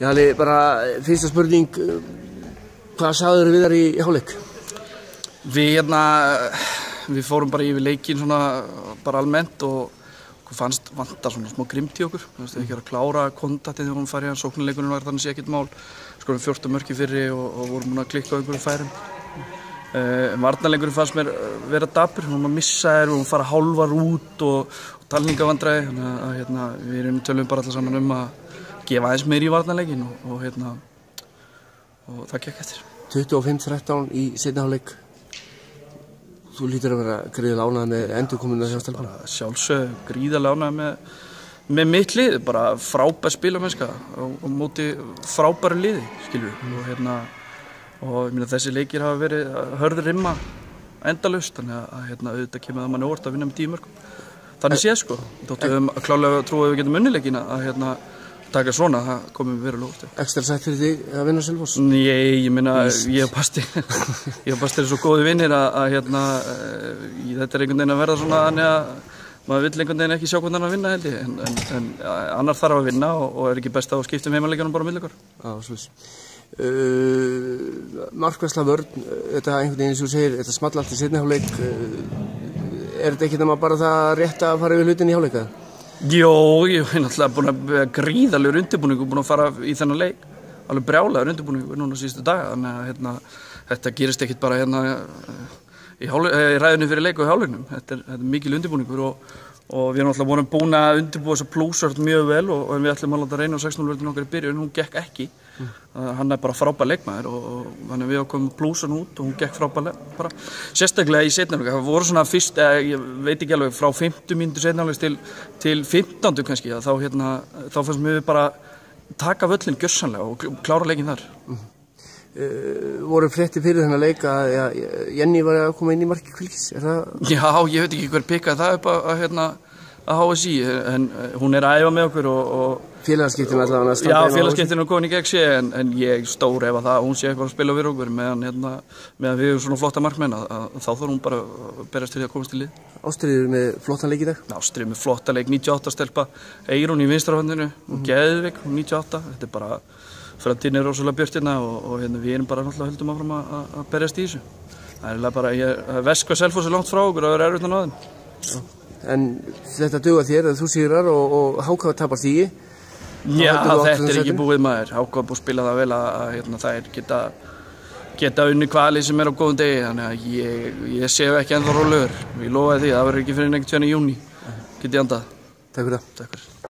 Já, bara fyrsta spurning, hvað sagður við þar í hálfleik? Við fórum bara yfir leikinn svona bara almennt og okkur fannst vantar svona smá grimmt í okkur. Ekki að klára kontaktið þegar hún fær í hann, sóknarleikurinn var þannig sé ekkert mál. Skorum 14 mörk í fyrri og vorum búin að klikka á einhverjum færum. Varnarleikurinn fannst mér vera dapur, hún var að missa þér, hún fara hálfar út og talningavandræði, þannig að við tölum bara allir saman að gefa aðeins meir í varnarleikin og það gekk eftir. 25-13 í seinni hálfleik. Þú lítur að vera gríðarlega ánægður með endurkomuna hjá stelpunum? Sjálfsög, gríðarlega ánægður með mitt lið, bara frábær spilamennska á móti frábæru liði, skilur við. Og ég meina þessi leikir hafa verið hörður rimma endalaust, þannig að auðvitað kemur það manni óvart að vinna með 10 mörkum. Þannig séð sko, þóttu við klálega trúið að við getum unnileikin að taka svona, það komum við verulega óvart. Ekstra sætt fyrir þig að vinna Selfoss? Nei, ég meina, ég og Basti svo góði vinnir að þetta einhvern veginn að verða svona þannig að maður vill einhvern veginn ekki sjá hvernig hann að vinna held ég, en annar þarf að vinna og ekki best að skipta heimaleikjunum bara á milli okkar. Já, svolítið. Markværsla vörn, þetta einhvern veginn eins og þú segir, þetta small allt í seinni hálfleik, þetta ekki nema bara það rétt að fara yfir hlutin í hálfleika? Jó, ég er náttúrulega búin að gríðarlegur undirbúningur, búin að fara í þennan leik, alveg brjálagur undirbúningur núna síðustu daga, þannig að þetta gerist ekkit bara í ræðunni fyrir leik og í hálfleiknum, þetta er mikil undirbúningur og við erum náttúrulega búin að undirbúa þessa plúsvörð mjög vel og við ætlum að láta reyna á 6-0 okkar í byrjun, hún gekk ekki. Hann er bara frábær leikmaður og þannig við ákveðum plúsan út og hún gekk frábær bara sérstaklega í seinni hálfleik. Það voru svona fyrst, ég veit ekki alveg, frá 50 mínútur seinni hálfleiks til 15 kannski, þá fannst mér bara taka völlin gjörsamlega og klára leikinn þar. Voru fréttir fyrir þennan leik að Jenny var að koma inn í marki Fylkis? Já, ég veit ekki hver pikkaði það upp að HSI, en hún er að æfa með okkur og félagaskiptin allavega að standa inn á HSI. Já, félagaskiptin er komin í gegn sé, en ég stór ef að hún sé eitthvað að spila við okkur meðan við erum svona flotta markmenn þá þarf hún bara að berast til því að komast í lið. Ástríður með flottan leik í dag? Ástríður með flotta leik, 98 stelpa, Eyrún í vinstrahöndinu og Geðvik, 98, þetta er bara framtíðin er rosalega björt og við erum bara náttúrulega höldum áfram að berjast í þessu. Það er bara Veskva Selfoss er langt frá okkur og það er erfitt að ná þeim. En þetta dugar þér að þú sigrar og HK tapar stígi? Já, þetta er ekki búið maður. HK er búið að spila það vel að þær geta unni kvali sem er á góðum degi, þannig að ég séu ekki ennþá rólegur. Ég lofaði því, það verður ekki fyrir einhvern tíðan í júní. Get ég andað. Takk fyrir það. Takk fyrir.